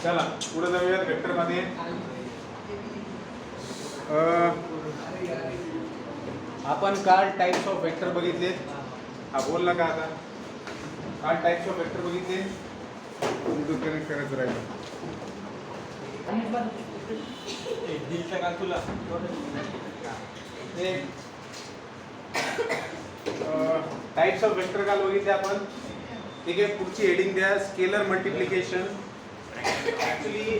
चला पुढे जाऊयात वेक्टर मध्ये. आपण काल टाइप्स ऑफ वेक्टर बघितले. हा बोल ना का आता काल टाइप्स ऑफ वेक्टर बघितले. तू कनेक्ट करायचं राहिलं. तुला टाइप्स ऑफ वेक्टर काल बघितले आपण. ठीक आहे, पुढची हेडिंग द्या स्केलर मल्टिप्लिकेशन. ऍक्च्युली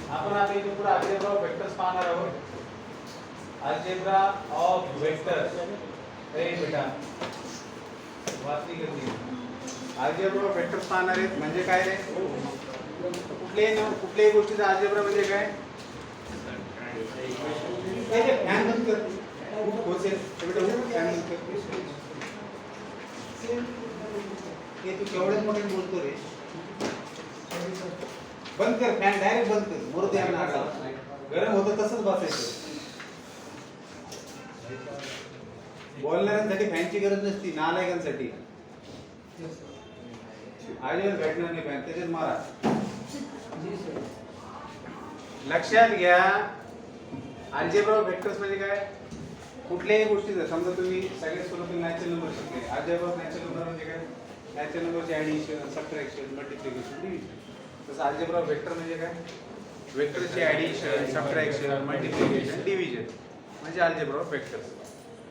आपण आता इथे पुढे अल्जेब्रा ऑफ वेक्टर्स पाहणार आहोत. अल्जेब्रा ऑफ वेक्टर्स हे बेटा वाचली करते. अल्जेब्रा ऑफ वेक्टर्स पाहणार आहेत म्हणजे काय रे? कुठल्याही गोष्टीचा अल्जेब्रा म्हणजे काय? फॅन बंद कर. खूप खोचेल बेटा, फॅन बंद कर. हे तू केवढ्याच मोठे बोलतो रे. बंद कर फॅन, डायरेक्ट बंद कर. मोर द्या ना, गरम होतं तसंच बसायचं. बोलणाऱ्यांसाठी फॅनची गरज नसती, नालायकांसाठी. आजीवर भेटणार नाही फॅन, त्याच्यात मारा. लक्षात घ्या अल्जेब्रा ऑफ वेक्टर्स म्हणजे काय? कुठल्याही गोष्टीचं समजा तुम्ही सगळ्यात सुरुवातीला नॅचरल नंबर शिकले. अल्जेब्रा ऑफ नॅचरल नंबर म्हणजे काय? नॅचरल नंबरचे ऍडिशन, सबट्रॅक्शन, मल्टिप्लिकेशन, डिव्हिजन. तसं अल्जेब्रा ऑफ वेक्टर म्हणजे काय? वेक्टरचे ऍडिशन, सबट्रॅक्शन, मल्टिप्लिकेशन, डिव्हिजन म्हणजे अल्जेब्रा ऑफ वेक्टर्स.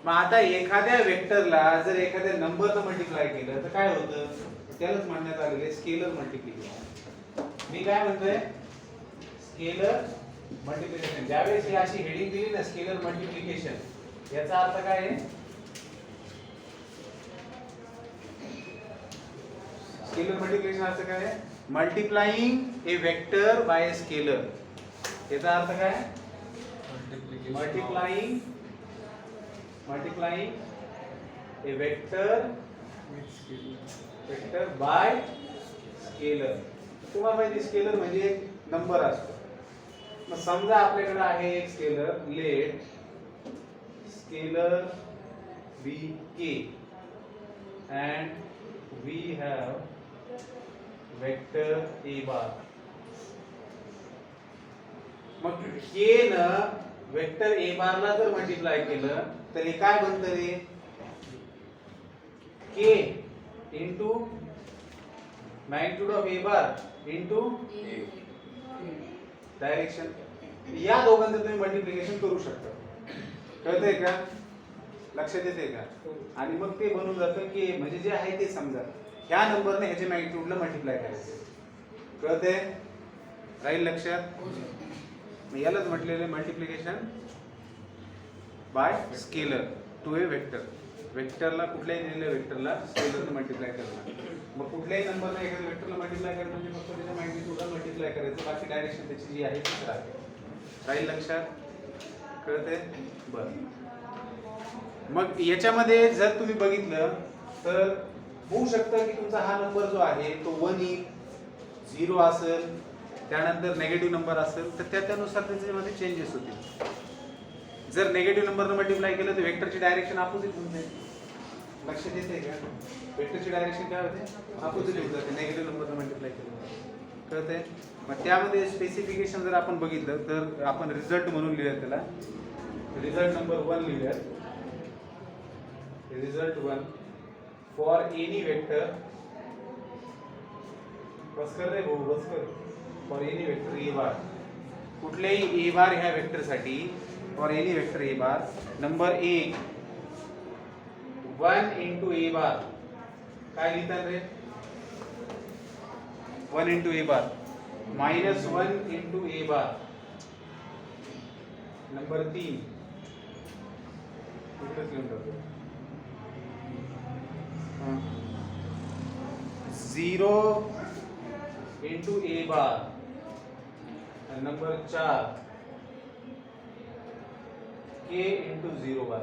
मग आता एखाद्या वेक्टरला जर एखाद्या नंबरनं मल्टिप्लाय केलं तर काय होतं? त्यालाच म्हणण्यात आलेले स्केलर मल्टिप्लिकेशन. मी काय म्हणतोय? Scalar multiplication. ज्यावेळेस ही अशी हेडिंग दिली ना स्केलर मल्टिप्लिकेशन, याचा अर्थ काय आहे? स्केलर मल्टिप्लिकेशन अर्थ काय आहे? Multiplying A vector by a scalar. याचा अर्थ काय? Multiplying A vector by scalar. तुम्हाला माहिती स्केलर म्हणजे एक नंबर असतो. मग समजा आपल्याकडे आहे एक scalar, let scalar be k and we have vector a bar. मग k न वेक्टर a बार ला जर मल्टिप्लाय केलं तर हे काय बनतं रे? k into magnitude of a bar into direction. या दोघांचं तुम्ही मल्टिप्लिकेशन करू शकता. कळतंय का? लक्षात येते का? आणि मग ते बनून जातं की म्हणजे जे आहे ते समजा ह्या नंबरने ह्याच्या मॅग्निट्यूडला मल्टिप्लाय करायचं. कळतंय? राहील लक्षात? मग यालाच म्हटलेलं multiplication by scalar to a vector. वेक्टरला कुठल्याही दिलेल्या वेक्टरला स्केलरने मल्टिप्लाय करणं. मग कुठल्याही नंबरने एखाद्या वेक्टरला मल्टिप्लाय करणं म्हणजे फक्त त्याच्या मॅग्निट्यूडला मल्टिप्लाय करायचं. बाकी डायरेक्शन त्याची जी आहे तीच राहते. राहील लक्षात? कळतंय? बरं. मग याच्यामध्ये जर तुम्ही बघितलं तर होऊ शकतं की तुमचा हा नंबर जो आहे तो 1 येईल, 0 असेल, त्यानंतर नेगेटिव्ह नंबर असेल तर त्यानुसार त्याच्यामध्ये चेंजेस होतील. जर नेगेटिव्ह नंबरनं मल्टिप्लाय केलं तर वेक्टरची डायरेक्शन अपोजिट होऊन जाईल. लक्षात येते का? वेक्टरची डायरेक्शन काय होते? अपोजिट होऊन जाते नेगेटिव्ह नंबरनं मल्टिप्लाय केलं. कळतंय? मग त्यामध्ये स्पेसिफिकेशन जर आपण बघितलं तर आपण रिझल्ट म्हणून लिहूया त्याला. रिझल्ट नंबर 1 लिहूया. Result 1 for any vector. बस कर रे भाऊ, बस कर. For any vector a bar. कुठल्याही a बार ह्या वेक्टर साठी for any vector a bar number 1 1 into a bar काय लिहितात रे? 1 into a bar minus 1 into a bar. Number 3 इकडेच लिहून टाकतो. 0 into a bar. Number 4 k into 0 bar.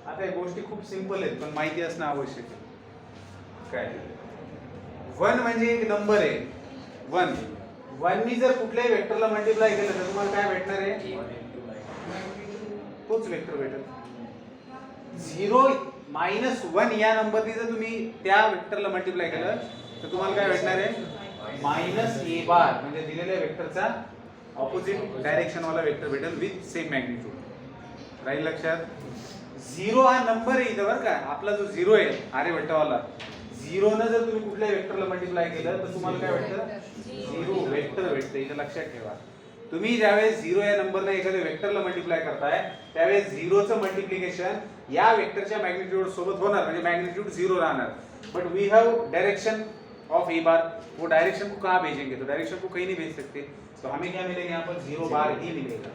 आता या गोष्टी खूप सिंपल आहेत पण माहिती असणं आवश्यक आहे. काय 1 म्हणजे एक नंबर आहे. 1 नी जर कुठल्याही वेक्टरला मल्टिप्लाय केलं तर तुम्हाला काय भेटणार आहे? तोच वेक्टर भेटेल. 0 -1 या नंबरने जर तुम्ही त्या वेक्टरला मल्टिप्लाय केलं तर तुम्हाला काय भेटणार आहे? मायनस ए बार म्हणजे दिलेल्या वेक्टरचा ऑपोजिट डायरेक्शन वाला वेक्टर भेटेल विथ सेम मॅग्निट्यूड. राहील लक्षात. झिरो हा नंबर आहे इथं बरं का. आपला जो झिरो आहे आर्यभट्टावाला, झिरोनं जर तुम्ही कुठल्या वेक्टरला मल्टिप्लाय केलं तर तुम्हाला काय भेटतं? झिरो वेक्टर भेटतं. इथं लक्षात ठेवा. तुम्ही ज्यावेळेस झिरो या नंबरने एखाद्या वेक्टरला मल्टिप्लाय करताय त्यावेळेस झिरोचं मल्टिप्लिकेशन या वेक्टरच्या मॅग्निट्यूड सोबत होणार म्हणजे मॅग्निट्यूड झिरो राहणार. But we have direction of A bar. वो डायरेक्शन को कहाँ भेजेंगे? तो डायरेक्शन को कहीं नहीं भेज सकते. तो हमें क्या मिलेगा यहाँ पर? जीरो बार ही मिलेगा.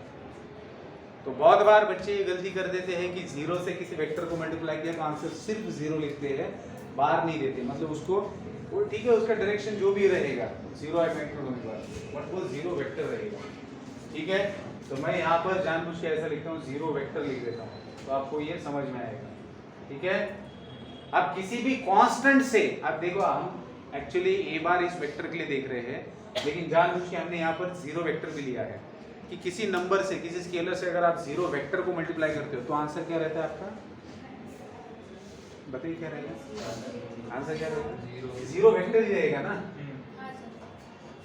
तो बहुत बार बच्चे ये गलती कर देते हैं कि जीरो से किसी वेक्टर को मल्टीप्लाई किया तो आंसर सिर्फ जीरो लिखते हैं, बार नहीं देते. मतलब उसको वो ठीक है, उसका डायरेक्शन जो भी रहेगा जीरो है वेक्टर होने पर, बट वो जीरो वेक्टर रहेगा. ठीक है. तो मैं यहाँ पर जानबूझ के ऐसा लिखता हूँ, जीरो वेक्टर लिख देता हूँ, तो आपको ये समझ में आएगा. ठीक है. अब किसी भी कांस्टेंट से, अब देखो हम एक्चुअली ए बार इस वेक्टर के लिए देख रहे हैं, लेकिन जानबूझ के हमने यहाँ पर जीरो वेक्टर भी लिया है कि किसी नंबर से, किसी स्केलर से अगर आप जीरो वेक्टर को मल्टीप्लाई करते हो तो आंसर क्या रहता है आपका? बताइए क्या रहेगा आंसर? क्या रहेगा? जीरो वेक्टर ही रहेगा ना,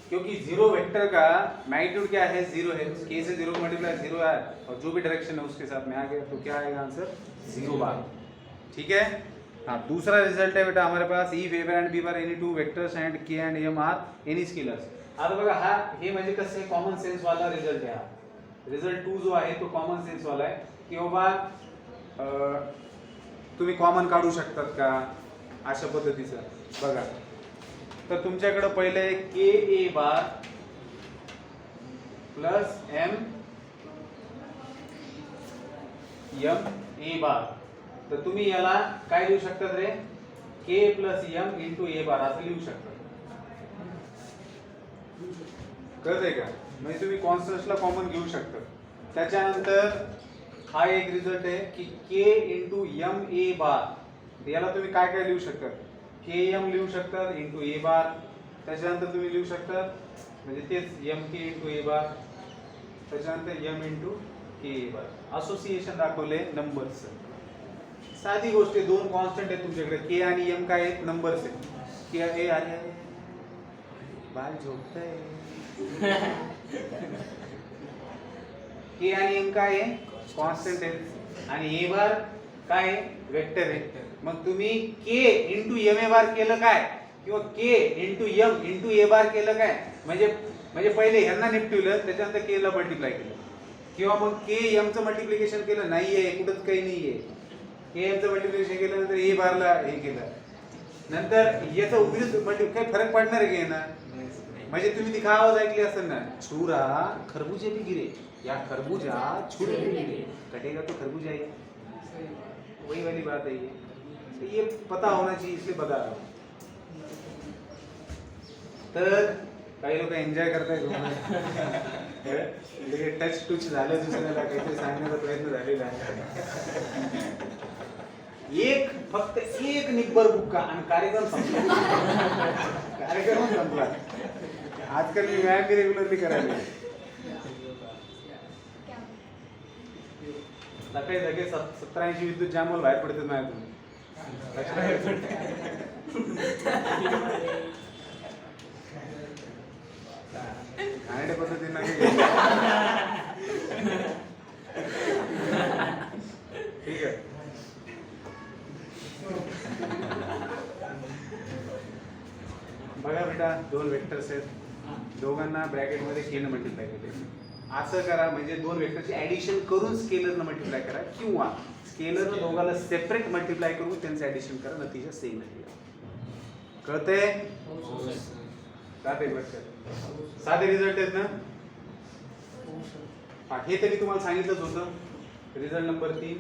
क्योंकि जीरो वेक्टर का मैग्नीट्यूड क्या है? जीरो है. के से जीरो को मल्टीप्लाई जीरो है और जो भी डायरेक्शन है उसके साथ में आ गया तो क्या आएगा आंसर? Zero bar. ठीक है. हाँ, दूसरा रिजल्ट है बेटा हमारे पास if a bar and b bar any two vectors and k and m are any scalars. आता बघा हा हे म्हणजे कसं आहे, कॉमन सेन्स वाला रिझल्ट आहे. हा रिझल्ट 2 जो आहे तो कॉमन सेन्स वाला आहे की बाबा तुम्ही कॉमन काढू शकतात का अशा पद्धतीचं. बघा तर तुमच्याकडे पहिले के ए बार प्लस एम ए बार, तर तुम्ही याला काय लिहू शकतात रे? के प्लस एम इंटू ए बार असं लिहू शकता. कळतंय का? म्हणजे तुम्ही कॉन्स्टंट्सला कॉमन घेऊ शकता. त्याच्यानंतर हा एक रिझल्ट आहे की के इंटू एम ए बार, याला तुम्ही काय काय लिहू शकता? के एम लिहू शकतात इंटू ए बार. त्याच्यानंतर तुम्ही लिहू शकता म्हणजे तेच एम के इंटू ए बार, त्याच्यानंतर एम इंटू के ए बार. असोसिएशन दाखवले नंबर्स. साधी गोष्ट आहे, दोन कॉन्स्टंट आहेत तुमच्याकडे, के आणि एम काय आहेत? नंबर्स आहेत. के ए अरे बाल झोपतंय. के आणि एम काय आहे? कॉन्स्टंट आहे. आणि ए बार काय आहे? वेक्टर आहे. मग तुम्ही के इंटू एम ए बार केलं काय किंवा के इंटू एम इंटू ए बार केलं काय म्हणजे पहिले ह्यांना निपटवलं त्याच्यानंतर के ला मल्टिप्लाय केलं, किंवा मग के एम चं मल्टिप्लिकेशन केलं नाहीये कुठंच काही नाहीये, के एम चं मल्टिप्लिकेशन केलं नंतर ए बारला हे केलं, नंतर याचा विरुद्ध मल्टिप्लिकेशन काही फरक पडणार आहे की ना? म्हणजे तुम्ही ती आवाज ऐकली असेल ना, छुरा खरबूजे भी गिरे या खरबूजा छुरे भी गिरे कटेगा तो खरबूजा ही. वही वाली बात है ये. तो ये पता होना चाहिए इसलिए बता रहा हूँ. तर काही लोक एन्जॉय करताय टच टूच झालं दुसऱ्याला काहीतरी सांगण्याचा प्रयत्न झालेला आहे. एक फक्त एक निब्बर बुक्का आणि कार्यक्रम संपला. कार्यक्रम संपला. आजकाल मी व्यायाम रेग्युलरली करायला सकाळी सकाळी 70-80 विद्युत जामवर बाहेर पडतात माझ्यातून. घाणेरड्या पद्धतीनं ठीक आहे. बघा बेटा दोन वेक्टर्स आहेत, दोघांना ब्रॅकेट मध्ये केनं मल्टिप्लाय केले. असं करा म्हणजे दोन वेक्टरची ऍडिशन करून स्केलरनं मल्टिप्लाय करा, किंवा स्केलरनं दोघाला सेपरेट मल्टिप्लाय करून त्यांचं ऍडिशन करा, नतीजा सेम आहे. कळतंय? साधे रिझल्ट आहेत ना? हा हे तरी तुम्हाला सांगितलंच होतं. रिझल्ट नंबर 3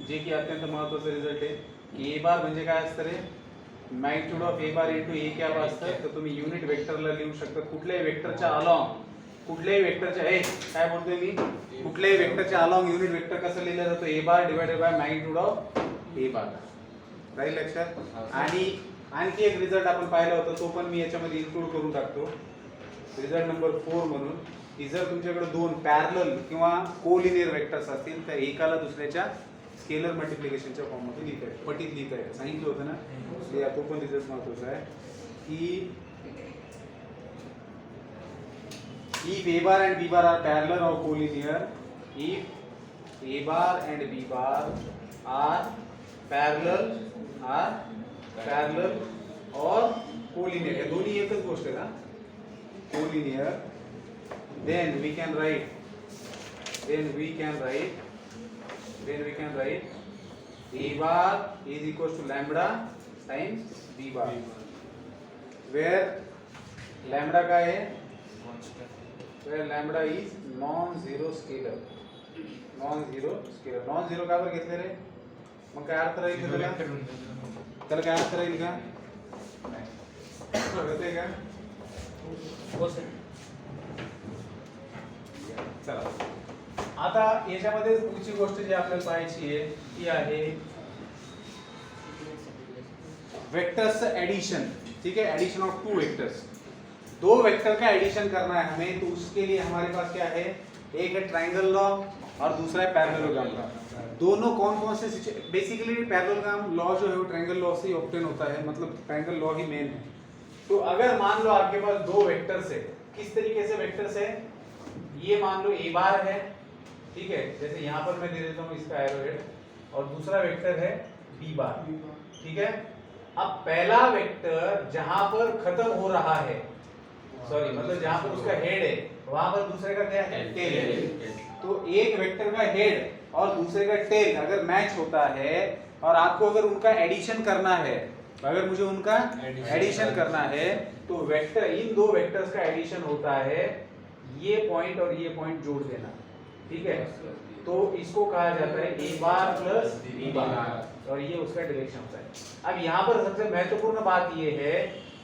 जे की अत्यंत महत्वाचं रिझल्ट आहे की ए बार म्हणजे काय असतं रे? Magnitude of A bar into A cap असतं. तर तुम्ही युनिट वेक्टरला लिहू शकता कुठल्याही वेक्टरच्या अलॉंग, कुठल्याही वेक्टरच्या काय बोलतोय मी, कुठल्याही वेक्टरच्या अलॉंग युनिट वेक्टर कसं लिहिलं जातं? A bar divided by magnitude of A bar. राहील लक्षात? आणि आणखी एक रिझल्ट आपण पाहिला होता, तो पण मी याच्यामध्ये इन्क्लूड करून टाकतो. रिझल्ट नंबर 4 म्हणून की जर तुमच्याकडे दोन पॅरलल किंवा कोलिनियर वेक्टर्स असतील तर एकाला दुसऱ्याच्या स्केलर मल्टिप्लिकेशनच्या फॉर्म मध्ये लिहिता येईल, पटीत लिहिता येईल. सांगितलं होतं ना, तो पण रिझल्ट महत्वाचा आहे की if a bar and b bar are parallel or collinear, if a bar and b bar are parallel or collinear, हे दोन्ही एकच गोष्ट आहे का? Collinear, then we can write a bar is equals to lambda times b bar, where lambda का है, where lambda is non-zero scalar. Non-zero का बर घेतले रे? मग काय अर्थ राहील त्याला? त्याला काय अर्थ राहील का? कळते का? चला आता याच्यामध्ये पुढची गोष्ट जी आपल्याला पाहायची आहे ती आहे वेक्टर्स एडिशन. ठीक है, एडिशन ऑफ टू वेक्टर्स. दो वेक्टर का एडिशन करना है हमें, तो उसके लिए हमारे पास क्या है, एक है ट्रायंगल लॉ और दूसरा है पैरेललोग्राम लॉ. दोनों कौन कौन से बेसिकली पैरेललोग्राम लॉ जो है वो ट्रायंगल लॉ से ही ऑब्टेन होता है, मतलब ट्रायंगल लॉ ही मेन है. तो अगर मान लो आपके पास दो वेक्टर्स है, किस तरीके से वेक्टर्स है, ये मान लो ए बार है, ठीक है, जैसे यहाँ पर मैं दे देता हूँ इसका एरो हेड, और दूसरा वेक्टर है बी बार. ठीक है, अब पहला वेक्टर जहां पर खत्म हो रहा है, सॉरी मतलब जहां पर उसका हेड है वहां पर दूसरे का क्या है, टेल है. तो एक वेक्टर का हेड और दूसरे का टेल अगर मैच होता है और आपको अगर उनका एडिशन करना है, अगर मुझे उनका एडिशन करना है तो वेक्टर, इन दो वेक्टर्स का एडिशन होता है, ये पॉइंट और ये पॉइंट जोड़ देना. ठीक है, तो इसको कहा जाता है ए बार प्लस बी बार, और ये उसका डायरेक्शन होता है. अब यहाँ पर सबसे महत्वपूर्ण बात ये है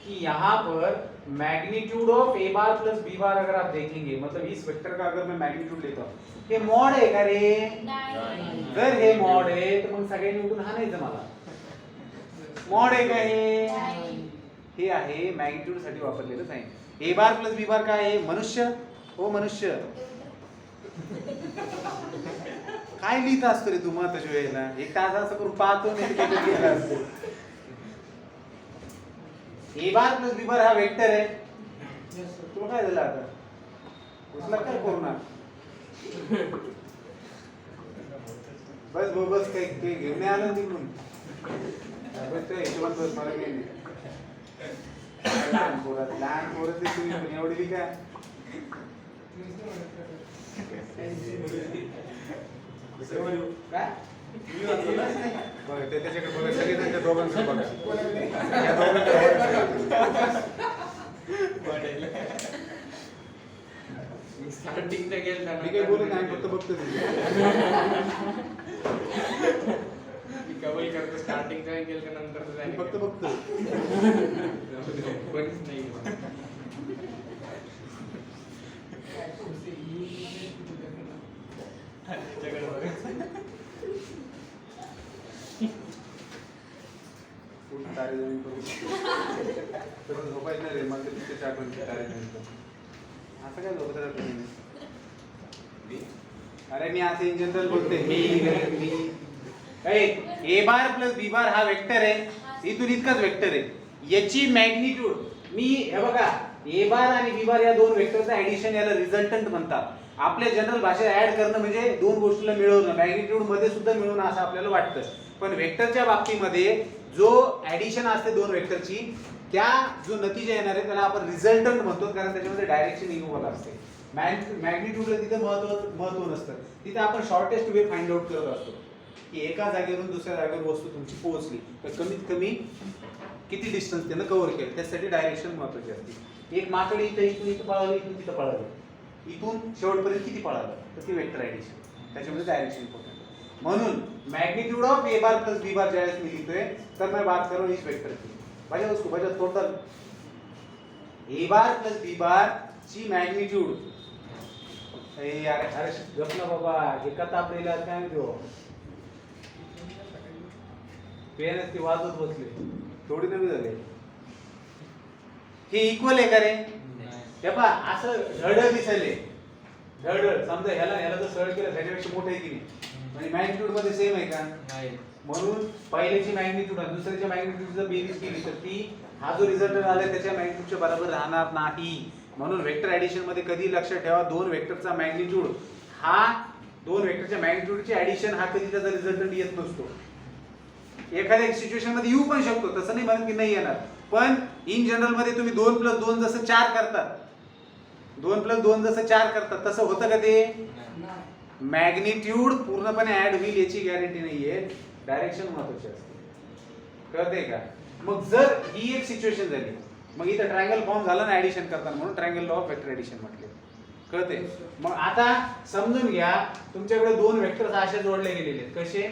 कि यहाँ पर magnitude of A bar plus B bar अगर आप देखेंगे, मतलब इस वेक्टर का अगर मैं मैग्नीट्यूड लेता हूँ, हे मॉड आहे का रे? जर हे मॉड आहे तर मग सगळ्यांनी उठून हाणायचं मला. मॉड आहे का हे आहे मॅग्नीट्यूड साठी वापरलेलं साइन. ए बार प्लस बी बार काय आहे? मनुष्य. हो मनुष्य, काय लिहित असतो रे तू महत्वाच्या वेळेला? एक तास असं करून पाहतो नाही काय लिहिलं असतो. ए बार प्लस बी बार हा वेक्टर आहे. तुला काय झालं आता? उचला काय पूर्ण? बस काही घेऊन नाही आलं तिकडून. बस त्या हिशोबात बस, मला काही नाही. लहान पोरं ते तुम्ही पण एवढी काय? त्याच्याकडे बघा, सगळे त्यांच्या दोघांकडे बघा. स्टार्टिंगचा गेल ना, मी काही बोलत नाही, फक्त बघतो कबल करतो. स्टार्टिंगचा गेल का नंतर फक्त बघतो. बरीच नाही. तारे जमीन पर झोपायचं नाही रे, मला तिथे आठवण तारे जमीन पर. असं काय झोपत राहतो? अरे मी असं इन जनरल बोलते. ए बार प्लस बी बार हा वेक्टर आहे, इथून इतकाच वेक्टर आहे. याची मॅग्निट्यूड मी हे बघा, ए बार आणि बी बार या दोन वेक्टरचं ऍडिशन याला रिझल्टंट म्हणतात. आपल्या जनरल भाषेत ऍड करणं म्हणजे दोन गोष्टीला मिळवणं, मॅग्निट्यूड मध्ये सुद्धा मिळवणं असं आपल्याला वाटतं. पण वेक्टरच्या बाबतीमध्ये जो ऍडिशन असते दोन वेक्टरची, त्या जो नतीजा येणार आहे त्याला आपण रिझल्टंट म्हणतो, कारण त्याच्यामध्ये डायरेक्शन इन्व्हॉल्व असते. मॅग्निट्यूडला तिथे महत्व नसतं. तिथे आपण शॉर्टेस्ट वे फाइंड आउट करत असतो की एका जागेवरून दुसऱ्या जागेवर वस्तू तुमची पोहोचली तर कमीत कमी किती डिस्टन्स त्यानं कव्हर केलं, त्यासाठी डायरेक्शन महत्वाची असते. एक माकडी इथून पळालं, इथून तिथं पळालं, इथून शेवटपर्यंत किती पळालं, तर ती वेक्टर ऍडिशन, त्याच्यामध्ये डायरेक्शन इम्पॉर्टंट. म्हणून magnitude of A bar plus B bar जैसे मैं लिखते तब मैं बात कर रहा हूँ इस वेक्टर की. वजह उसको वजह total A bar plus B bar ची मैग्नीट्यूड. यार अरे गप ना बाबा, एका तापलेला काय म्हणतो पेनच ती वाजत बसले, थोडी नवी झाले. हे इक्वल आहे का रे? हे पहा असं धड दिसले, धड समजा ह्याला जर सरळ केलं त्याच्यापेक्षा मोठं आहे की नाही, म्हणजे मॅग्निट्यूड मध्ये सेम आहे का? नाही. म्हणून पहिल्याची मॅग्निट्यूड आणि दुसऱ्याच्या मॅग्निट्यूड जर बेरीज केली तर ती हा जो रिझल्ट आला त्याच्या मॅग्निट्यूडच्या बरोबर राहणार नाही. म्हणून वेक्टर ऍडिशन मध्ये कधी लक्षात ठेवा, दोन वेक्टरचा मॅग्निट्यूड हा दोन वेक्टरच्या मॅग्निट्यूडचे ऍडिशन हा कधी त्याचा रिझल्टंट येत नसतो. एखाद्या सिच्युएशन मध्ये येऊ पण शकतो, तसं नाही म्हणत की नाही येणार, पण इन जनरल मध्ये तुम्ही 2 + 2 जसं 4 करतात, 2 + 2 जसं 4 करतात तसं होतं का ते? मॅग्निट्यूड पूर्णपणे ऍड होईल याची गॅरंटी नाहीये, डायरेक्शन महत्वाची असते. कळतंय का? मग जर ही एक सिच्युएशन झाली, मग इथं ट्रायंगल फॉर्म झाला ना ऍडिशन करताना, म्हणून triangle law of vector addition म्हटले. कळते? मग आता समजून घ्या, तुमच्याकडे दोन वेक्टर्स असे जोडले गेलेले आहेत. कसे?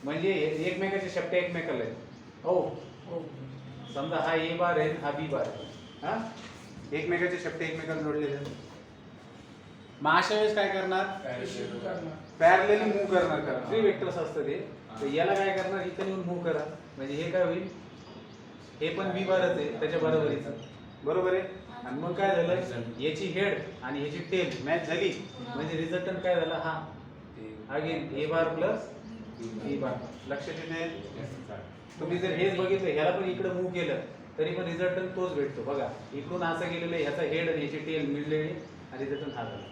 म्हणजे एकमेकाचे शब्द एकमेकाला आहेत. हो, समजा हा ए बार आहे, हा बी बार आहे, हा एकमेकाचे शब्द एकमेकाला जोडलेले आहेत. मग अशा वेळेस काय करणार? पॅरलली मूव्ह करणार. करा थ्री वेक्टर्स असतं ते, तर याला काय करणार, इथं येऊन मूव्ह करा, म्हणजे हे काय होईल, हे पण बी बारच आहे त्याच्या बरोबरीचं, बरोबर आहे. आणि मग काय झालं, याची हेड आणि ह्याची टेल मॅच झाली, म्हणजे रिझल्टंट काय झाला, हा अगेन ए बार प्लस बी बार. लक्षात येते? तुम्ही जर हेच बघितलं, ह्याला पण इकडे मूव्ह केलं तरी पण रिझल्टंट तोच भेटतो. बघा इकडून असं गेलेलं आहे, ह्याचा हेड आणि ह्याची टेल मिळलेली आणि रिझल्टंट हा झाला.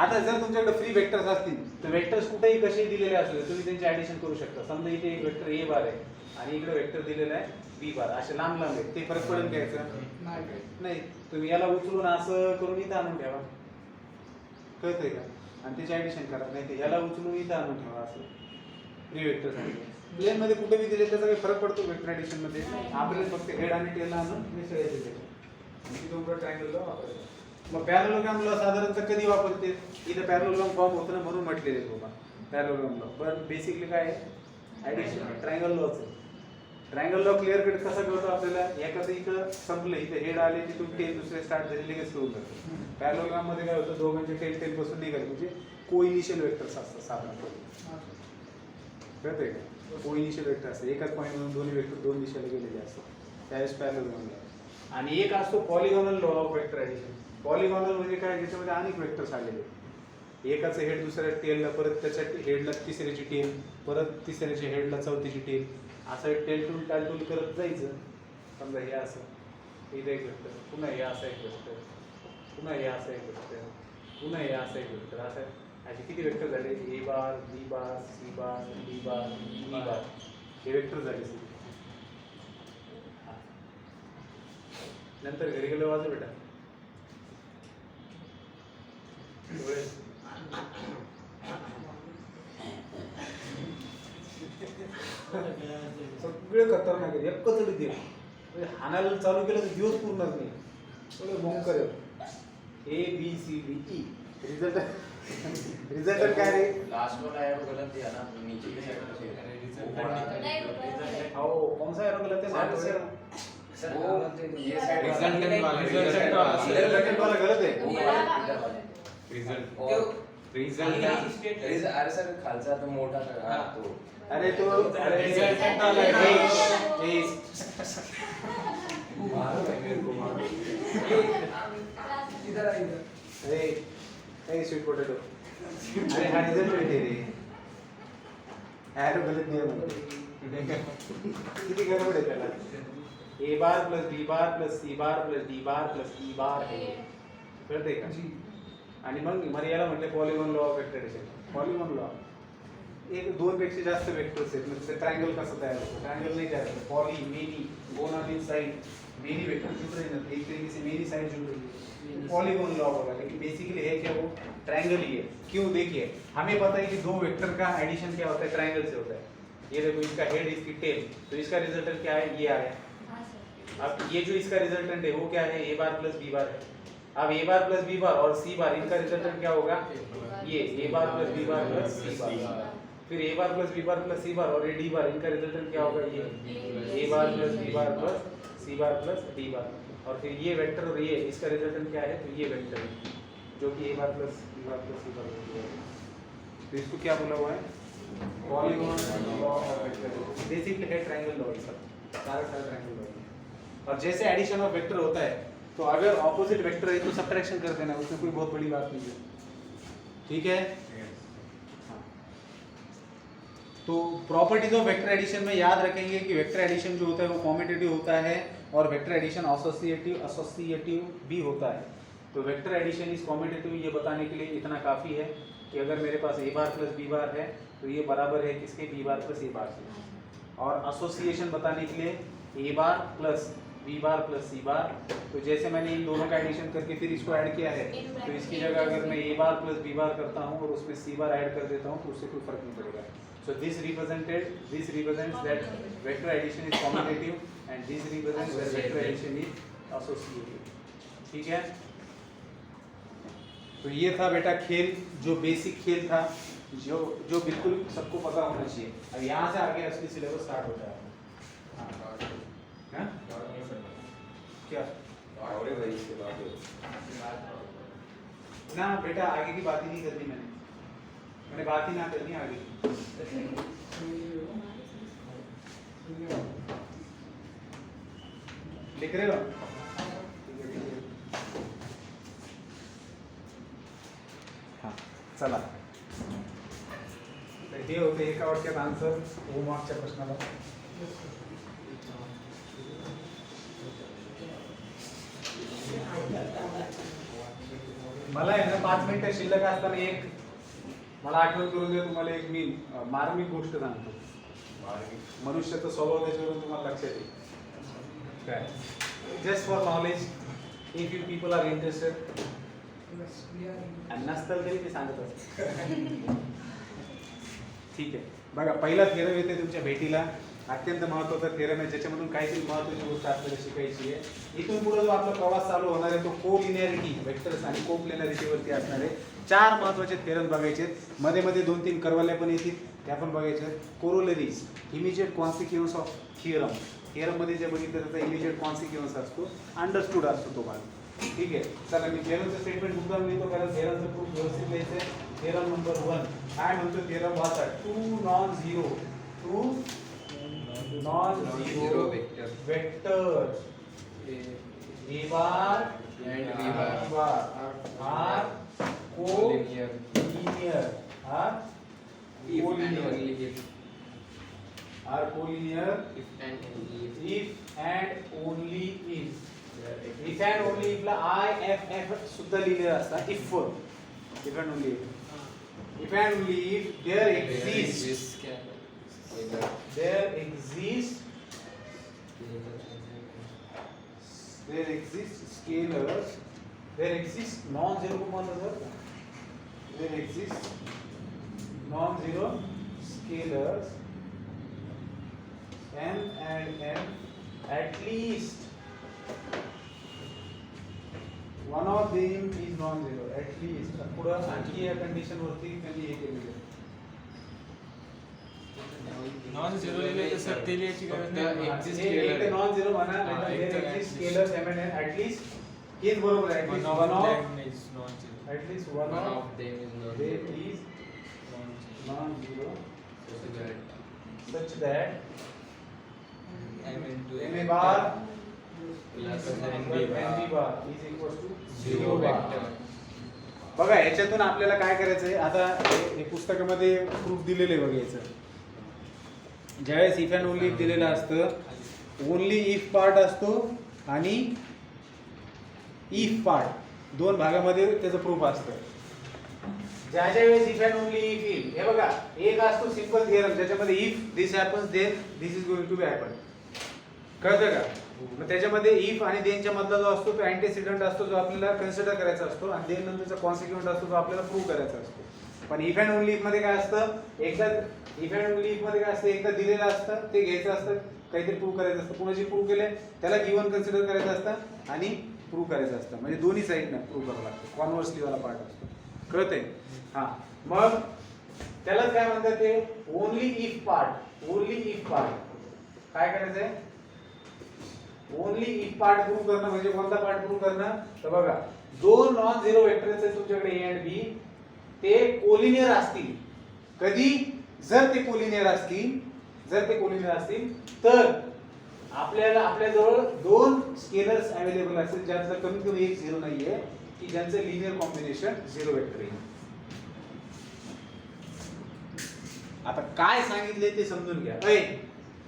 आता जर तुमच्याकडे फ्री वेक्टर्स असतील तर वेक्टर्स कुठेही कसे दिलेले असले तुम्ही त्यांचे ऍडिशन करू शकता. समजा इथे एक वेक्टर ए बार आहे आणि इकडे वेक्टर दिलेला आहे बी बार, असे लांब लांब आहे, ते फरक पडेल घ्यायचं नाही. तुम्ही याला उचलून असं करून इथं आणून ठेवा, कळतंय का, आणि त्याचे ऍडिशन करा. नाही ते याला उचलून इथं आणून ठेवा, असं फ्री वेक्टर प्लेन मध्ये कुठे बी दिले त्याचा काही फरक पडतो वेक्टर ऍडिशन मध्ये? आपल्याला फक्त हेड आणि टेल आणून मिसळायचे आणि तिथून ट्रायंगल वापरायचं. मग पॅरलोग्राम लॉ साधारणतः कधी वापरते? इथं पॅरलोग्राम फॉर्म होतं ना, म्हणून म्हटलेले बाबा पॅरलोग्राम लॉ. पण बेसिकली काय आहे, ऍडिशन ट्रायंगल लॉच आहे. ट्रायंगल लॉ क्लिअर कट कसा करतो आपल्याला, एखादं इथं संपलं, इथं हेड आले, तिथून टेल दुसरे स्टार्ट झाले, लगेच सुरू करतो. पॅरलोग्राम मध्ये काय होतं, दोघांचे टेल पासून निघाले, म्हणजे को इनिशियल वेक्टर्स असतात साधारणतः. कळतंय का? को इनिशियल वेक्टर असतं, एकाच पॉईंट मधून दोन्ही वेक्टर दोन दिशेला गेलेले असतात, त्यावेळेस पॅरलोग्राम लॉ. आणि एक असतो पॉलिगॉनल लॉ ऑफ वेक्टर ऍडिशन. पॉलिगॉनल म्हणजे काय, ज्याच्यामध्ये अनेक वेक्टर्स आलेले, एकाचं हेड दुसऱ्या टेलला, परत त्याच्या हेडला तिसऱ्याची टेल, परत तिसऱ्याच्या हेडला चौथीची टेल, असं टेल टूल टालटूल करत जायचं. समजा हे असं इथे एक वेक्टर, पुन्हा हे असं एक वेक्टर, पुन्हा हे असं एक वेक्टर, पुन्हा हे असं एक वेक्टर, असं असे किती वेक्टर झाले, ए बार, बी बार, सी बार, डी बार, ई बार, हे वेक्टर झाले. नंतर घरी गेलो वाजू बेटा, सगळे खतरनाक आहे, एकच उडी हाणायला चालू केलं तर दिवस पूर्ण नाही, सगळे भयंकर आहे. A B C D E result काय रे, लास्ट वाला एरो गलत दिया ना, नीचे की साइड से आओ कौन सा एरो गलत है? सर ये साइड रिजल्टेंट वाला गलत है. अरे सर खालचा तो मोठा हा तो, अरे तो अरे इधर आ इधर, ए स्वीट पोटॅटो, अरे हा रिझल्ट भेटे रे, एरो गलत दिया म्हणजे किती गडबड आहे त्याला. A bar plus B bar plus C bar plus D bar plus E bar आहे, कळतंय का? आणि मग याला म्हटले polygon law of vector addition. Polygon law, एक दोन पेक्षा जास्त वेक्टर्स आहेत, म्हणजे ट्रायंगल कसं तयार होतं, ट्रायंगल नहीं तयार होतं, पॉली मेनी गोन on in side many vector जुड़ रहे हैं, एक तरीके से मेनी साइड जुड़ रही है, पॉलीगॉन लॉ होगा. लेकिन बेसिकली है क्या, वो ट्रायंगल ही है. क्यों? देखिए हमें पता है कि दो वेक्टर का एडिशन क्या होता है, ट्रायंगल से होता है. ये देखो इसका हेड इसकी टेल, तो इसका रिजल्टेंट क्या है, ये आया. अब ये जो इसका रिजल्टेंट है वो क्या है, ए बार प्लस बी बार है. अब ए बार प्लस बी बार और सी बार, इनका रिजल्टेंट क्या होगा, ये A bar plus B bar plus C bar. फिर A bar plus B bar plus C bar और ये डी बार, इनका रिजल्टेंट क्या होगा, ये A bar plus B bar plus C bar plus D bar. और फिर ये वेक्टर और ये इसका रिजल्टेंट क्या है, तो ये वेक्टर है जो कि A bar plus B bar plus C bar है. तो इसको क्या बोला हुआ है, polygon law of vector. Basically है ट्रायंगल लॉ, इसका सारा ट्रायंगल लॉ. और जैसे एडिशन ऑफ वेक्टर होता है तो अगर ऑपोजिट वेक्टर है तो सब्ट्रैक्शन कर देना, उसमें कोई बहुत बड़ी बात नहीं है. ठीक है. तो प्रॉपर्टीज ऑफ वेक्टर एडिशन में याद रखेंगे कि वेक्टर एडिशन जो होता है वो कॉम्यूटेटिव होता है, और वेक्टर एडिशन एसोसिएटिव भी होता है। तो वेक्टर एडिशन इज कॉम्यूटेटिव, ये बताने के लिए इतना काफ़ी है कि अगर मेरे पास ए बार प्लस बी बार है तो ये बराबर है किसके, बी बार प्लस ए बार से। और एसोसिएशन बताने के लिए A bar plus B bar plus C bar, तो जैसे मैंने इन दोनों का एडिशन करके फिर इसको ऐड किया है, तो इसकी जगह अगर मैं ए बार प्लस बी बार करता हूँ और उसमें सी बार ऐड कर देता हूँ तो उससे कोई फर्क नहीं पड़ेगा। So this represents that vector addition is commutative and this represents that vector addition is associative। ठीक है, तो ये था बेटा खेल, जो बेसिक खेल था, जो बिल्कुल सबको पता होना चाहिए। अब यहाँ से आगे असली सिलेबस स्टार्ट होता है। हाँ? क्या और भाई इसके बाद ना बेटा, आगे की बात ही नहीं करनी मैंने बात ही ना करनी आगे की। लिख रहे हो? हाँ चला, तर हे होते एका वाक्यात आन्सर होमवर्कच्या प्रश्नाला। मला आहे ना 5 मिनिटं शिल्लक असताना एक मला आठवण करून द्या, तुम्हाला एक मी मार्मिक गोष्ट सांगतो। मनुष्याचा स्वभाव त्याच्यावरून तुम्हाला लक्षात येईल काय, just for knowledge, if you people are interested, आणि नसतं तरी मी सांगत असतो। ठीक आहे, बघा पहिला थेरम येते तुमच्या भेटीला, अत्यंत महत्त्वाचा थेरम आहे, ज्याच्यामधून काहीतरी महत्त्वाची गोष्ट आपल्याला शिकायची आहे। इथून पुढे जो आपला प्रवास चालू होणार आहे तो कोलिनियरिटी, वेक्टर्स आणि कोप्लेनरिटीवरती असणार आहे। 4 महत्त्वाचे थेरम बघायचे, मध्ये मध्ये 2-3 करवल्या पण येतील, त्या पण बघायच्या। Corollaries, immediate consequence of theorem, theorem मध्ये जे बघितलं त्याचा इमिजिएट कॉन्सिक्वेन्स असतो, अंडरस्टूड असतो तो भाग। ठीक आहे, चला मी थेरमचं स्टेटमेंट मुद्दाम लिहितो, कारण थेरमचं प्रूफ व्यवस्थित लिहायचं आहे। थेरम नंबर 1 काय म्हणतो, थेरम वाचा, 2 non zero vectors A bar and B bar are co-linear, are co-linear if and only if ला I F सुद्धा लिहिलेलं असतं, if and only if there exists scalars, there exists non-zero there exists non-zero scalars m and n, at least one of them is non-zero, at least। पुढं आणखी या condition वरती त्यांनी हे केलेलं आहे, नॉन झिरो लिहिले तर सत्य लिहायची गरज नाही, एक्झिस्ट एक केलं नॉन झिरो म्हणा, नाही तर exist scalars m and n, at least हेच बरोबर आहे, at least one of them is non-zero such that m bar plus n b bar is equals to 0 vector। बघा याच्यातून आपल्याला काय करायचं आहे, आता हे पुस्तकामध्ये प्रूफ दिलेले बघायचं। ज्यावेळेस इफ अँड ओनली इफ दिलेलं असतं, ओनली इफ पार्ट असतो आणि इफ पार्ट, 2 भागामध्ये त्याचं प्रूफ असतं। ज्या वेळेस इफ अँड ओनली इफ येईल, हे बघा एक असतो सिंपल थिअरम ज्याच्यामध्ये if this happens then this is going to be happen, कळतं का? मग त्याच्यामध्ये इफ आणि देनच्या मधला जो असतो तो अँटीसिडंट असतो, जो आपल्याला कन्सिडर करायचा असतो, आणि देन नंतरचा कॉन्सिक्वेंट असतो जो आपल्याला प्रूव्ह करायचा असतो। पण इफ अँड ओनली इफ मध्ये काय असतं, एकदा इफ अँड ओनली इफ मध्ये काय असतं, एकदा दिलेलं असतं ते घ्यायचं असतं, काहीतरी प्रूव्ह करायचं असतं, पुन्हा जे प्रूव्ह केले त्याला गिव्हन कन्सिडर करायचं असतं आणि प्रूव्ह करायचं असतं, म्हणजे दोन्ही साईडनं प्रूव्ह करावं लागतं, कॉन्व्हर्सली वाला पार्ट असतो, कळतंय? हां, मग त्याला काय म्हणतात ते only if part. Only if part काय करायचंय, ओनली इफ पार्ट प्रूव्ह करणं म्हणजे कोणता पार्ट प्रूव्ह करणं, तर बघा 2 नॉन झिरो वेक्टर्स आहेत तुमच्याकडे ए आणि बी, ते कोलिनियर असतील, कधी जर ते कोलिनियर असतील, तर आपल्याजवळ 2 स्केलर्स अवेलेबल असतील ज्यातलं कमीत कमी एक झिरो नाहीये, की ज्यांचं लिनियर कॉम्बिनेशन झिरो वेक्टर आहे। आता काय सांगितले ते समजून घ्या,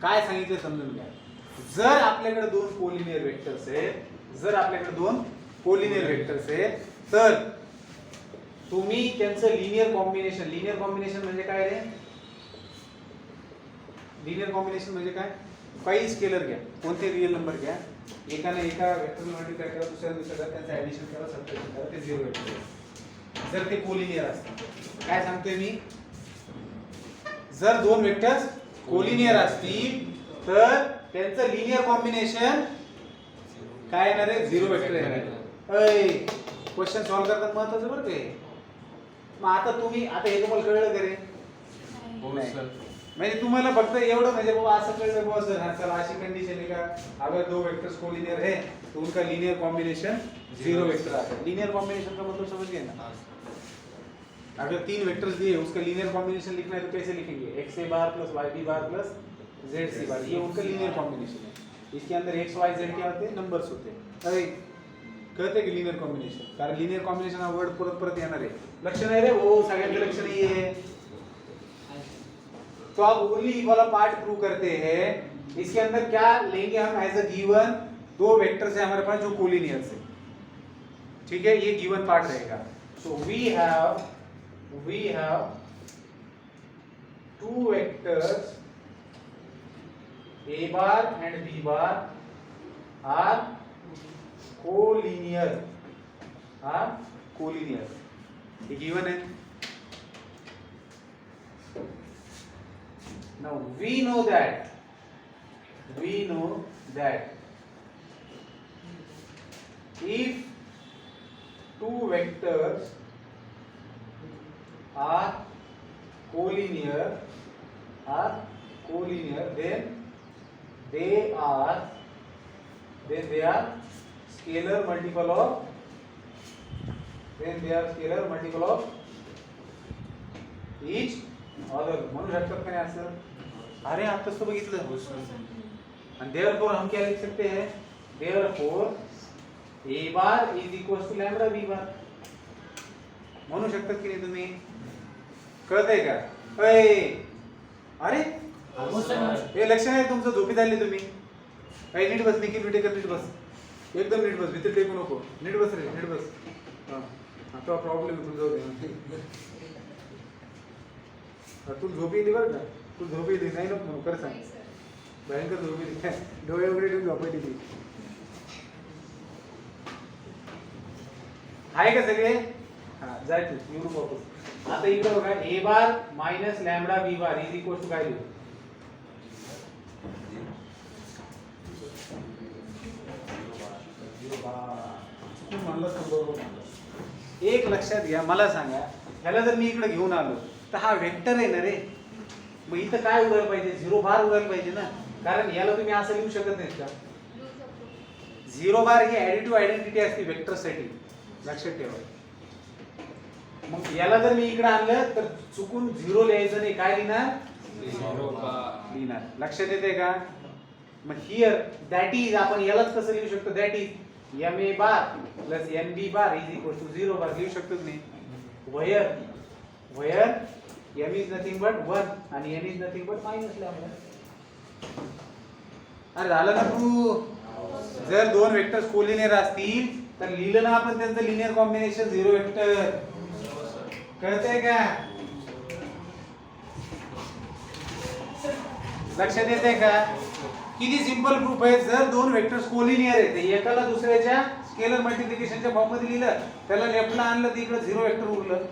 काय सांगितले समजून घ्या। जर आपल्याकडे दोन कोलिनियर वेक्टर्स आहेत, जर आपल्याकडे दोन कोलिनियर वेक्टर्स आहेत, तर तुम्ही त्यांचं लिनियर कॉम्बिनेशन म्हणजे काय रे? लिनियर कॉम्बिनेशन म्हणजे काय? काही स्केलर घ्या, कोणते रिअल नंबर घ्या, एकाने एका वेक्टरला मल्टिप्लाय करा, दुसऱ्याने दुसऱ्याला त्यांचं ऍडिशन करा, सबट्रॅक्शन करा, ते झिरो वेक्टर. जर ते कोलिनियर असतात, काय सांगतोय मी? जर दोन वेक्टर्स कोलिनियर असतील तर त्यांचं लिनियर कॉम्बिनेशन काय येणार आहे? झिरो वेक्टर येणार आहे. क्वेश्चन सॉल्व्ह करताना महत्वाचं बरं काय. मग आता तुम्ही आता हे तुम्हाला कळलं का रे? हो नाही. सर. म्हणजे तुम्हाला फक्त एवढं म्हणजे बाबा असं कळलं बाबा सर, चला अशी कंडीशन है का अगर दो वेक्टर्स कोलिनियर है तो उनका लीनियर कॉम्बिनेशन जीरो वेक्टर आता है. लीनियर कॉम्बिनेशन का मतलब समझ गए ना? अगर तीन वेक्टर्स दिए उसका लीनियर कॉम्बिनेशन लिखना है तो कैसे लिखेंगे? X A bar plus y B bar plus z C bar, ये उनका लीनियर कॉम्बिनेशन है. इसके अंदर एक्स वाई जेड क्या होते हैं? नंबर्स होते हैं. अरे कहते हैं कि लीनियर कॉम्बिनेशन, कारण लीनियर कॉम्बिनेशन हा वर्ड परत परत येणार आहे. लक्ष नाही रे वो सगळ्यांचे लक्ष नाही आहे. तो आप ओनली वाला पार्ट प्रूव करते हैं. इसके अंदर क्या लेंगे हम एज अ गिवन? दो वेक्टर्स है हमारे पास जो कोलिनियर्स है, ठीक है, ये गिवन पार्ट रहेगा. So we have two vectors a bar and b bar are collinear, ये गिवन है. Now we know that if two vectors are collinear, then they are scalar multiple of each other. म्हणू शकतात का नाही असं? अरे आप तो बघितलं. आणि therefore हम क्या लिख सकते हैं? therefore a bar is equals to lambda b bar. म्हणू शकतात की नाही तुम्ही? कळतंय का? अरे हे लक्ष नाही तुमचं, झोपीत आले तुम्ही. काही नीट बस, निखिल विटेकर नीट बस, एकदम नीट बस, भीतर टेकू नको, नीट बस रे, नीट बस. आता प्रॉब्लेम तुझा तू झोपी येते बरं का, तू झोपी येते नाही नको म्हणून, खरं सांग. भयंकर झोपी येते, डोळे वगैरे ठेवून झोपायची ती आहे का सगळे? हा जाय तू युरू वापस. आता इकडे बघा, A bar minus lambda B bar is equal to काय लिहू? एक लक्षात घ्या, मला सांगा, ह्याला जर मी इकडे घेऊन आलो तर हा वेक्टर आहे ना रे, मग इथं काय उडायला पाहिजे? झिरो बार उडायला पाहिजे ना, कारण याला तुम्ही असं लिहू शकत नाहीत का? झिरो बार ही ऍडिटिव्ह आयडेंटिटी असते वेक्टर साठी, लक्षात ठेवा. मग याला जर मी इकडे आणलं तर चुकून झिरो लिहायचं नाही, काय लिहिणार? लक्षात येते का? मग हियर दॅट इज, आपण यालाच कसं लिहू शकतो? That is M A bar plus N B bar is equal to zero bar लिहू शकतो नाही? where m is nothing but 1 आणि n is nothing but minus lambda. अरे झालं ना तू? जर दोन वेक्टर्स कोलिनियर असतील तर लिहिलं ना आपण त्यांचं लिनियर कॉम्बिनेशन झिरो वेक्टर. कळतंय का? लक्षात येते का? किती सिंपल प्रूफ आहे. जर दोन वेक्टर्स कोलिनियर आहेत, एकाला दुसऱ्याच्या स्केलर मल्टिप्लिकेशनच्या फॉर्म मध्ये लिहिलं, त्याला लेफ्टला आणलं तर इकडे झिरो वेक्टर उरलं.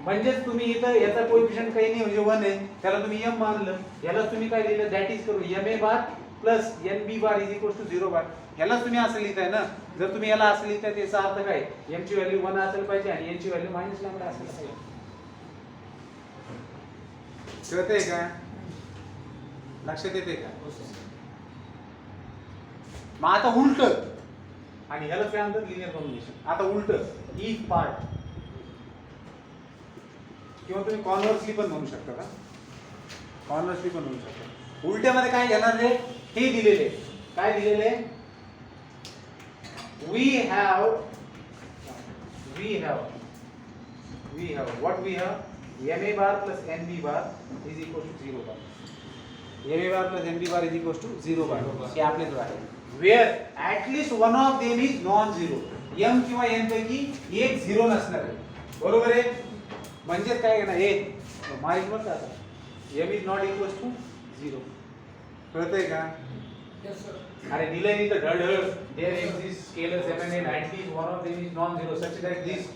म्हणजेच तुम्ही इथं याचा कोएफिशिएंट काही नाही म्हणजे 1 आहे, त्याला तुम्ही m मानलं. याला तुम्ही काय लिहिलं? दॅट इज करून m a bar plus n b bar is equal to 0 bar. याला तुम्ही असं लिहिताय ना. जर तुम्ही याला असं लिहिताय त्याचा अर्थ काय? m ची व्हॅल्यू 1 असायला पाहिजे आणि n ची व्हॅल्यू मायनस लॅम्बडा असायला पाहिजे. कळतंय का? लक्षात येते का? मग आता उलट, आणि ह्याला काय म्हणतात? Linear combination. आता उलट इफ पार्ट किंवा तुम्ही कॉन्व्हर्सली पण म्हणू शकता का? कॉन्व्हर्सली पण म्हणू शकता. उलट्यामध्ये काय घेणार रे? हे दिलेले, काय दिलेले? we have what we have? ma bar plus nb bar is equal to 0 bar. M A bar plus m b bar is equal to 0 bar हे आपल्याकडे आहे where at least one of them is non zero m किंवा n पैकी एक zero नसणार आहे बरोबर आहे म्हणजे काय ना हे माहित बघ आता M is not equal to 0 कळतंय का अरे दिलंय नाही तर ढळ there exist scalars M N N at least one of them is non zero such that this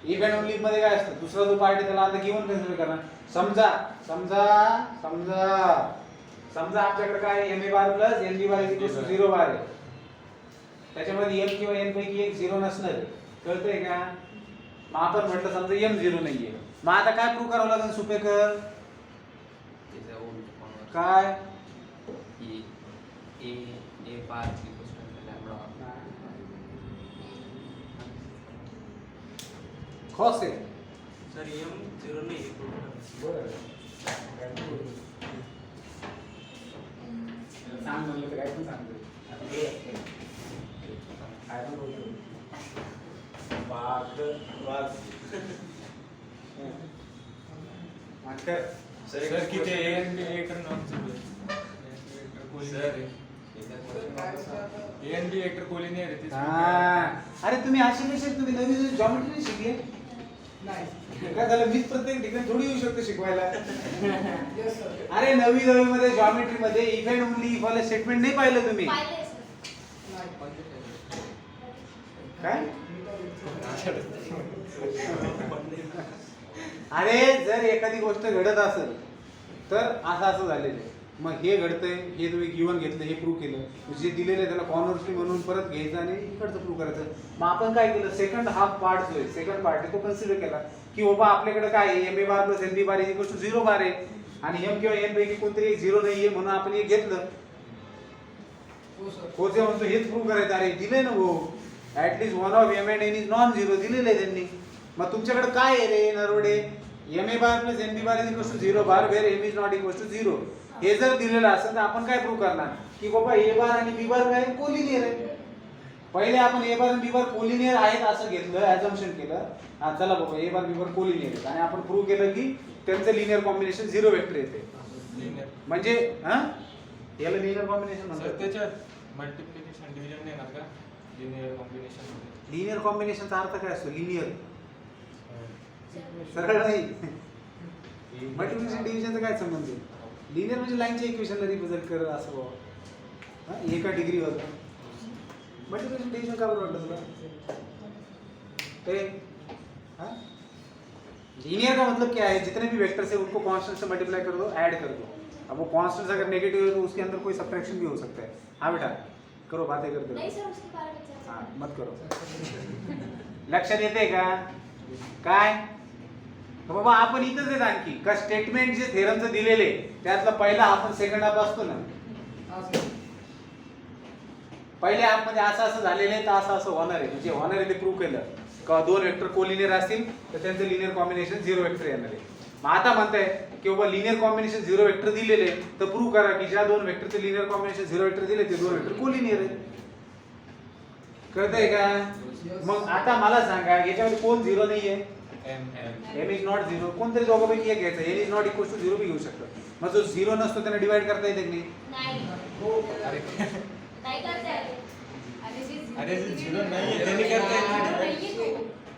if and only मध्ये काय असतं दुसरा जो पार्ट आहे त्याला आता गिवन कन्सिडर करणार समजा समजा समजा समजा आपल्याकडे काय m A bar plus N B bar is equal to 0 bar आहे त्याच्यामध्ये एम किंवा एन पैकी एक 0 नसणार आहे कळतंय का मग आपण म्हटलं समजा एम 0 नाहीये मग आता काय प्रूव्ह करावं लागेल सुपेकर काय A bar equals to lambda खोस आहे सर एम 0 नाही बरं सांग म्हणलं तर काय पण सांगतो आता हे काय पण बोलतो बाग वाज मास्टर सर किती N B vector non zero sir N B vector collinear आहे ते हा अरे तुम्ही अशी कशी तुम्ही नवीन जॉमेट्री शिकले नाही काय झालं मीच प्रत्येक ठिकाणी थोडी येऊ शकतो शिकवायला अरे नवी मध्ये जॉमेट्री मध्ये इफ अँड ओनली इफ वाला स्टेटमेंट नाही पाहिलं तुम्ही काय अरे जर एखादी गोष्ट घडत असेल तर असं असं झालेलं आहे मग हे घडतंय हे तुम्ही गिवन घेतलं हे प्रूव्ह केलं जे दिलेलं आहे त्याला कॉर्नरस्ली म्हणून परत घ्यायचं आणि इकडचं प्रूव्ह करायचं मग आपण काय केलं सेकंड हाफ पार्ट जो आहे सेकंड पार्ट आहे तो कन्सिडर केला की बाबा आपल्याकडे काय आहे m A bar plus N B bar is equal to 0 bar आहे आणि एम किंवा एन पैकी कोणतरी एक 0 नाहीये म्हणून आपण एक घेतलं हो जे म्हणतो हेच प्रूव्ह करायचं अरे दिले ना भाऊ at least one of M and N is non zero दिलेलं आहे त्यांनी मग तुमच्याकडे काय आहे रे Narwade M A bar plus N B bar is equal to 0 bar where M is not equal to 0 हे जर दिलेलं असेल तर आपण काय प्रूव्ह करणार की बाबा ए बार आणि बी बार काय कोलिनियर आहे पहिले आपण ए बार आणि बी बार कोलिनियर आहेत असं घेतलं अझम्पशन केलं हा चला बाबा ए बार बी बार कोलिनियर आहेत आणि आपण प्रूव्ह केलं की त्यांचं लिनियर कॉम्बिनेशन 0 वेक्टर येते म्हणजे हा याला लिनियर कॉम्बिनेशन म्हणतात त्याच्यात मल्टिप्लिकेशन डिव्हिजन नाही ना का लिनियर कॉम्बिनेशन लिनियर कॉम्बिनेशनचा अर्थ काय असतो लिनियर सरळ नाही मल्टिप्लिकेशन डिव्हिजनचा काय संबंध आहे लिनियर म्हणजे लाईनच्या इक्वेशनला रिप्रेझेंट करत असं बाबा एका डिग्रीवर मल्टीप्लिकेशन डिवीजन का बरं वाटलं तुला ते लीनियर का मतलब क्या है जितने भी वेक्टर्स है उनको कांस्टेंट से मल्टीप्लाई कर दो ऐड कर दो अब वो कांस्टेंट अगर नेगेटिव है तो उसके अंदर कोई सब्ट्रैक्शन भी हो सकता है हाँ बेटा करो बातें करते नहीं सर उसके बारे में चर्चा हाँ मत करो लक्षात येते का काय बाबा आपण इथंच आहेत आणखी का स्टेटमेंट जे थेरमचं दिलेले त्यातला पहिला आपण सेकंड हाफ असतो ना पहिल्या हाफ मध्ये असं असं झालेलं आहे तर असं असं होणार आहे म्हणजे होणार आहे ते प्रूव्ह केलं का दोन वेक्टर कोलिनियर असतील तर त्यांचं लिनियर कॉम्बिनेशन 0 वेक्टर येणार आहे मग आता म्हणताय की बाबा लिनियर कॉम्बिनेशन 0 वेक्टर दिलेले तर प्रूव्ह करा की ज्या दोन वेक्टरचे लिनियर कॉम्बिनेशन 0 वेक्टर दिले ते दोन वेक्टर कोलिनियर आहे कळतंय का मग आता मला सांगा याच्यामध्ये कोण 0 नाहीये m इज नॉट 0 कोणतरी दोघांपैकी एक घ्यायचं n is not equal to 0 भी घेऊ शकतो मग जो 0 नसतो त्याला डिवाइड करता येते की नाही नहीं करते हैं अरे जो 0 नहीं है त्याने करता येईल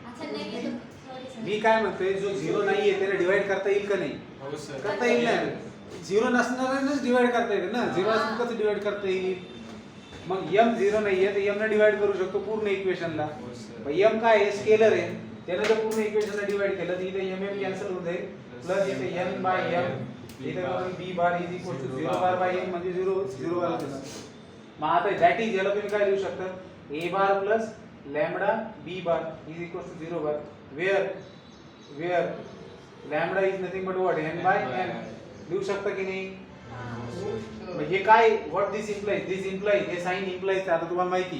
अच्छा नहीं है तो सॉरी सर मी काय म्हणतोय जो 0 नाहीये त्याला डिवाइड करता येईल का नाही हो सर करता येईल ना 0 नसणाऱ्यांनाच डिवाइड करता येईल ना 0 असून कसं डिवाइड करता येईल मग m 0 नाहीये तर m ने डिवाइड करू शकतो पूर्ण इक्वेशनला m काय आहे स्केलर आहे त्याने जर पूर्ण इक्वेशनला डिवाइड केलं तर इथे m कॅन्सल होऊन जाईल प्लस इथे n बाय m इथे b bar is equal to 0 bar by m म्हणजे 0 बार होतं मग आता दॅट इज याला तुम्ही काय लिहू शकता a bar plus lambda b bar is equal to 0 bar where lambda is nothing but what n by m लिहू शकता की नाही मग हे काय व्हॉट दिस इम्प्लाइज हे साइन इम्प्लाइज आता तुम्हाला माहिती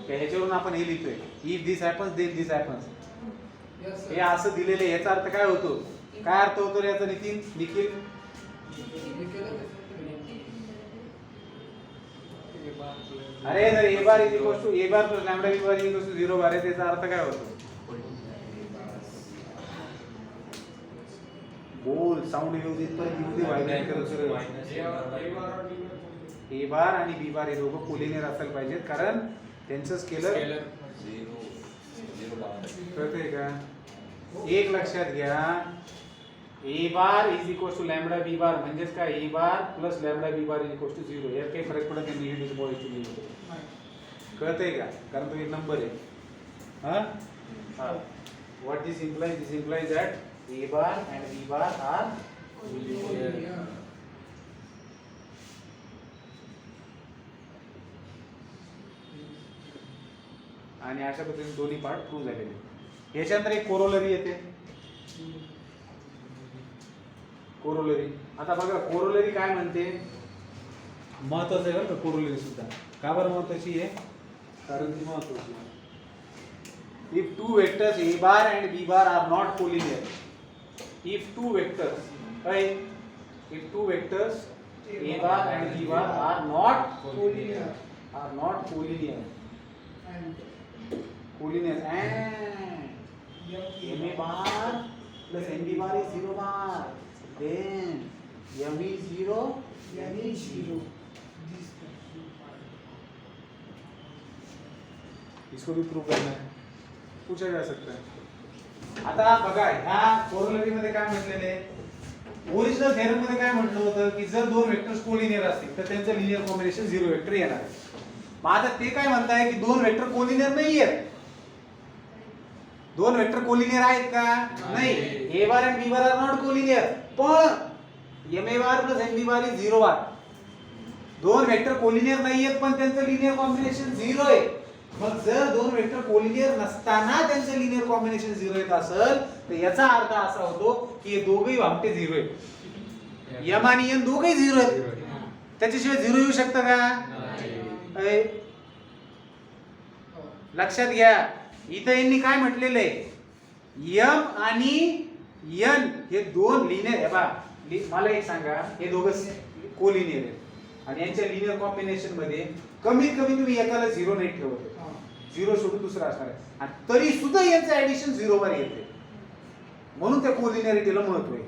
की ह्याच्यावरून आपण हे लिहितोय if this happens then this happens हे असं दिलेले याचा अर्थ काय होतो काय अर्थ होतो रे याचा निखिल अरे जर a bar is equal to a bar plus lambda b bar is equal to 0 bar आहे त्याचा अर्थ काय होतो बोल साऊंड व्यवस्थित पण येऊ दे, व्हायब्रेट करत सर. ए बार आणि बी बार हे दोघं कोलिनियर असायला पाहिजेत, कारण त्यांचं स्केलर स्केलर कळतंय का? एक लक्षात घ्या, A bar is equal to lambda B bar म्हणजेच काय, A bar plus lambda B bar is equal to 0. यात काही फरक पडत नाही निगेटिव्ह पॉझिटिव्ह. कळतंय का? कारण तो एक नंबर आहे. हा, what this implies that a bar and b bar are collinear. आणि अशा पद्धतीने दोन्ही पार्ट प्रूव्ह झालेले. याच्यानंतर एक कोरोलरी येते. कोरोलरी आता बघा, कोरोलरी काय म्हणते, महत्वाचं आहे बरं का कोरोलरी सुद्धा. का बरं महत्वाची आहे? कारण ती महत्वाची आहे. If two vectors a bar and b bar are not collinear, if two vectors a bar and b bar are not collinear and m a bar plus n b bar is 0 bar, then m is 0, n is 0. इसको भी prove करना है, पूछा जा सकता है. आता बघा, ह्या कोरोलरी मध्ये काय म्हटलेले, ओरिजिनल थेरम मध्ये काय म्हटलं होतं की जर दोन वेक्टर्स कोलिनियर असतील तर त्यांचं लिनियर कॉम्बिनेशन 0 वेक्टर येणार आहे. मग आता ते काय म्हणताय की दोन वेक्टर कोलिनियर नाहीयेत. दोन वेक्टर कोलिनियर आहेत का? नाही. ए बार आणि B bar are not collinear, पण M A bar plus N B bar is 0 bar. दोन वेक्टर कोलिनियर नाहीयेत पण त्यांचं लिनियर कॉम्बिनेशन 0 आहे. मग जर दोन वेक्टर कोलिनियर नसताना त्यांचं लिनियर कॉम्बिनेशन 0 येत असेल तर याचा अर्थ असा होतो की हे दोघेही भामटे 0 आहेत. यम आणि एन दोघेही 0 आहेत. त्याच्याशिवाय 0 येऊ शकतं का? लक्षात घ्या, इथं यांनी काय म्हटलेलं आहे, यम आणि एन हे दोन लिनियर आहे. बा मला एक सांगा, हे दोघं कोलिनियर आहेत आणि यांच्या लिनियर कॉम्बिनेशन मध्ये कमीत कमी तुम्ही एकाला 0 नाही ठेवत, 0 सोडून दुसरा असणार आहे, आणि तरी सुद्धा यांचं ऍडिशन 0 वर येते. म्हणून त्या कोलिनियरिटीला महत्व आहे.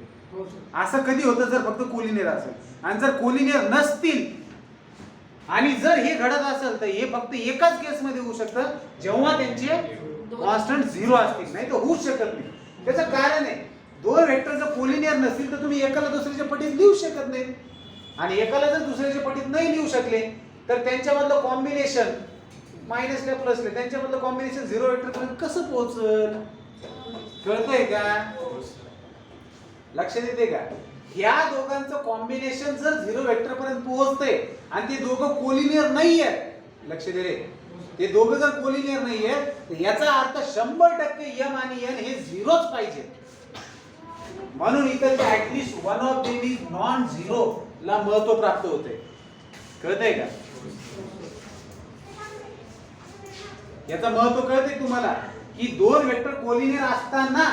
असं कधी होतं जर फक्त कोलिनियर असेल, आणि जर कोलिनियर नसतील आणि जर हे घडत असेल तर हे फक्त एकाच केस मध्ये होऊ शकतं, जेव्हा त्यांचे कॉन्स्टंट 0 असतील, नाही तर होऊच शकत नाही. त्याचं कारण आहे, दोन वेक्टर जर कोलिनियर नसतील तर तुम्ही एकाला दुसऱ्याच्या पटीत लिहू शकत नाही, आणि एकाला जर दुसऱ्याच्या पटीत नाही लिहू शकले तर त्यांच्यामधलं कॉम्बिनेशन मायनसला प्लसला त्यांच्यामधलं कॉम्बिनेशन 0 वेक्टर पर्यंत कसं पोहोचल? कळतंय का? लक्षात येते का? या दोघांचं कॉम्बिनेशन जर 0 वेक्टर पर्यंत पोहोचते आणि ते दोघं कोलिनियर नाहीयेत, लक्ष दे रे, ते दोघं जर कोलिनियर नाहीयेत तर याचा अर्थ 100% m आणि n हे 0च पाहिजे. म्हणून इथं at least one of them is non 0 ला महत्व प्राप्त होते. कळतंय का? याचा महत्व कळतंय तुम्हाला की दोन वेक्टर कोलिनियर असताना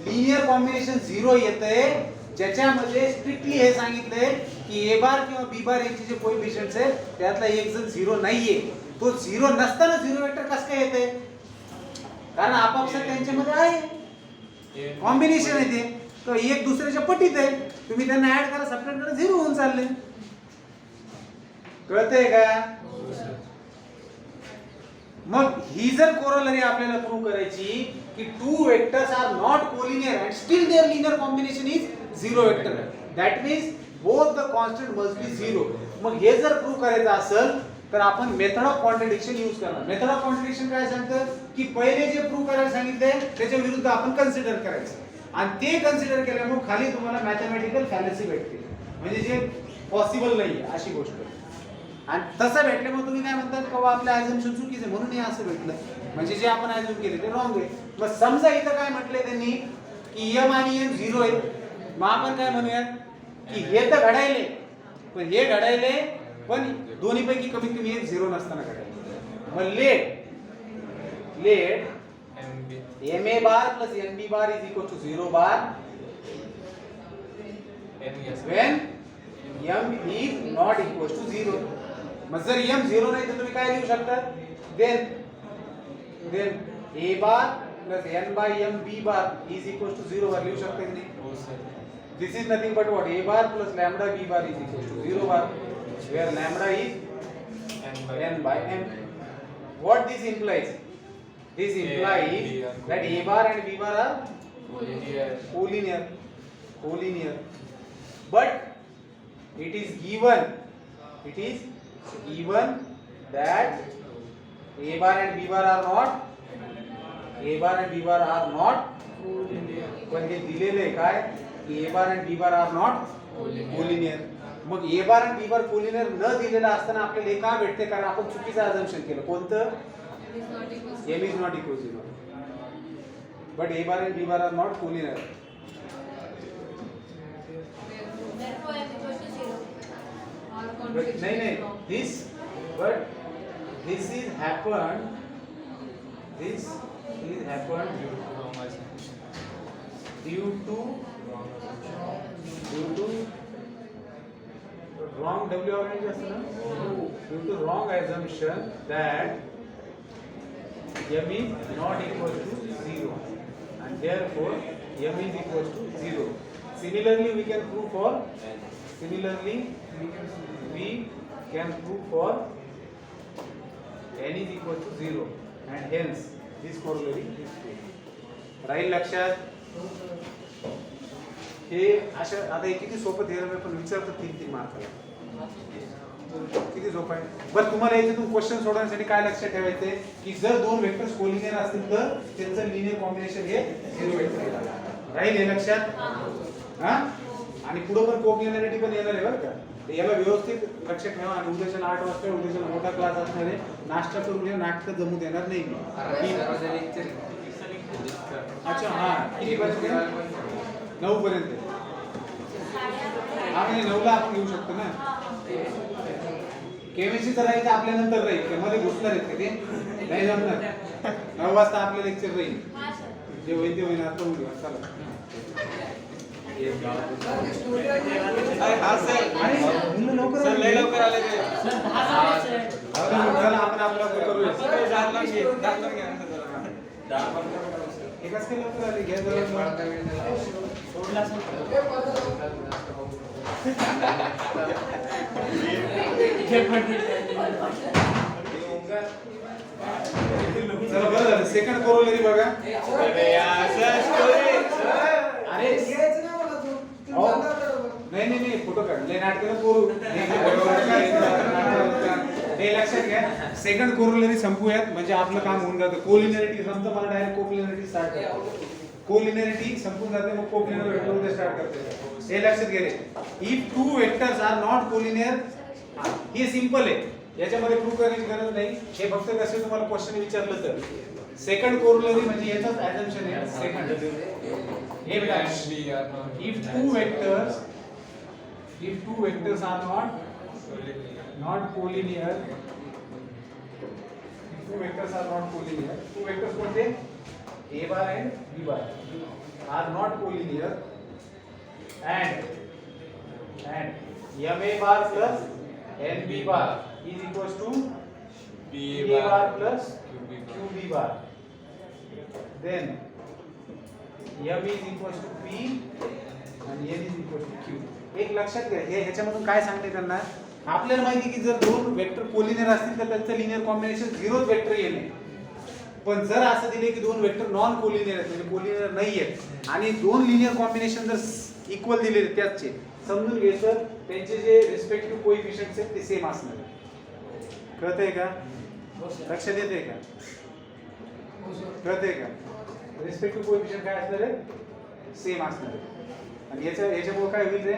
लिनियर कॉम्बिनेशन 0 येतंय, ज्याच्यामध्ये स्ट्रिक्टली हे सांगितलंय की ए बार किंवा बी बार यांचे जे कोएफिशियंट्स आहेत त्यातला एक जण 0 नाहीये. तो 0 नसताना 0 वेक्टर कसं काय येते? कारण आपापसात त्यांच्यामध्ये आहे कॉम्बिनेशन आहे, ते तो एक दुसऱ्याच्या पटीत आहे. तुम्ही त्यांना ऍड करा, सबट्रॅक्ट करा, 0 होऊन चालले. कळतंय का? मग ही जर कोरोलरी आपल्याला प्रूव्ह करायची की two vectors are not collinear and still there linear combination is 0 vector, that means both the constant must be 0. मग हे जर प्रूव्ह करायचं असेल तर आपण मेथड ऑफ कॉन्ट्रडिक्शन यूज करणार. मेथड ऑफ कॉन्ट्रडिक्शन काय सांगतं की पहिले जे प्रूव्ह करायला सांगितलंय त्याच्या विरुद्ध आपण कन्सिडर करायचं, आणि ते कन्सिडर केल्यामुळे खाली तुम्हाला मॅथमॅटिकल फॅलसी भेटते, म्हणजे जे पॉसिबल नाहीये अशी गोष्ट. आणि तसं भेटल्यामुळे तुम्ही काय म्हणतात की आपलं ॲझम्पशन चुकीचं आहे म्हणून हे असं भेटलं, म्हणजे जे आपण ॲझ्युम केले ते रॉंग आहे. मग समजा इथं काय म्हटलंय त्यांनी की m आणि n 0 आहे, मग आपण काय म्हणूयात की हे तर घडायले, पण हे घडायले पण दोन्हीपैकी कमीत कमी एक 0 नसताना घडायले. मग late m a bar plus n b bar is equal to 0 bar when m is not equal to 0. मग जर m 0 नाही तर तुम्ही काय लिहू शकता? then a bar plus n by m b bar is equal to 0 वर लिहू शकता की नाही? This is nothing but what? A bar plus lambda b bar is equal to 0 bar, where lambda is n by m. What this implies? This implies that A bar and B bar are collinear. But it is given that A bar and B bar are not पण हे दिलेले आहे काय की A bar and B bar are not collinear. मग A bar and B bar collinear न दिलेला असताना आपल्याला हे का भेटते कारण आपण चुकीचं अझम्पशन केलं कोणतं m is not equal to 0 but A bar and B bar are not collinear. Therefore, m equals to 0. Or But contradiction is wrong. this is happened due to wrong W organization, due to wrong assumption that m is not equal to 0 and therefore m is equal to 0. Similarly we can prove for n is equal to 0 and hence this corollary is true. राहील लक्षात हे अशा आता हे किती सोपं theorem आहे पण विचारतो 3 मार्काला किती सोपं आहे. बरं तुम्हाला याच्यातून क्वेश्चन सोडवण्यासाठी काय लक्षात ठेवायचं आहे की जर दोन वेक्टर्स कोलिनियर असतील तर त्यांचं लिनियर कॉम्बिनेशन हे 0 वेक्टर राहील हे लक्षात हा. आणि पुढे पण कोप्लिनॅरिटी पण येणार आहे बरं का. तर याला व्यवस्थित लक्षात ठेवा आणि उद्याच्या 8 वाजता उद्याच्या मोठा क्लास असणार आहे. नाश्ता करून घ्या नाटक जमू देणार नाही मी. अच्छा हा किती पर्यंत 9 पर्यंत हा म्हणजे 9 ला आपण घेऊ शकतो ना. केमिस्ट्री तर राहील आपल्या नंतर राहील त्यामध्ये घुसणार आहेत का ते नाही जमणार. 9 वाजता आपलं लेक्चर राहील हा सर. जे होईल ते होईल आता होईल चला. लवकर आले ते. आपण आपला करूया एकाच काही लवकर आले घ्या चला बरं झालं. सेकंड कोरोलरी बघा. अरे नाही फोटो काढले नाटकाला करू हे लक्षात घ्या. सेकंड कोरोलरी संपूयात म्हणजे आपलं काम होऊन जातं. कोलिनॅरिटी संपतं मला डायरेक्ट कोप्लिनॅरिटी स्टार्ट करतो. कोलिनॅरिटी संपून जाते मग कोप्लिनर वेक्टर स्टार्ट करते. हे लक्षात घ्या रे. If two vectors are not collinear हे सिंपल आहे याच्यामध्ये प्रूव्ह करायची गरज नाही. हे फक्त कसं तुम्हाला क्वेश्चन विचारलं तर सेकंड कोरोलरी म्हणजे याचाच अझम्पशन आहे. सेकंड हे बघा if two vectors are not collinear. Two vectors are not collinear. Two vectors कोणते A bar and B bar are not collinear and MA bar plus NB bar is equals to BA bar plus QB bar. Then M is equals to P and N is equals to Q. एक लक्षात घ्या हे ह्याच्यामधून काय सांगते त्यांना आपल्याला माहिती की जर दोन वेक्टर कोलिनियर असतील तर त्यांचं लिनियर कॉम्बिनेशन 0च वेक्टर येईल. पण जर असं दिले की दोन वेक्टर नॉन कोलिनियर आहेत म्हणजे कोलिनियर नाहीयेत आणि दोन लिनियर कॉम्बिनेशन जर इक्वल दिले त्याचे समजून घ्यायचं त्यांचे जे रिस्पेक्टिव्ह कोएफिशिएंट्स आहेत ते सेम असणार आहे. कळतंय का लक्षात येतंय का कळतंय का रिस्पेक्टिव्ह कोएफिशिएंट काय असणार आहे सेम असणार आहे. आणि याच्यामुळे काय होईल रे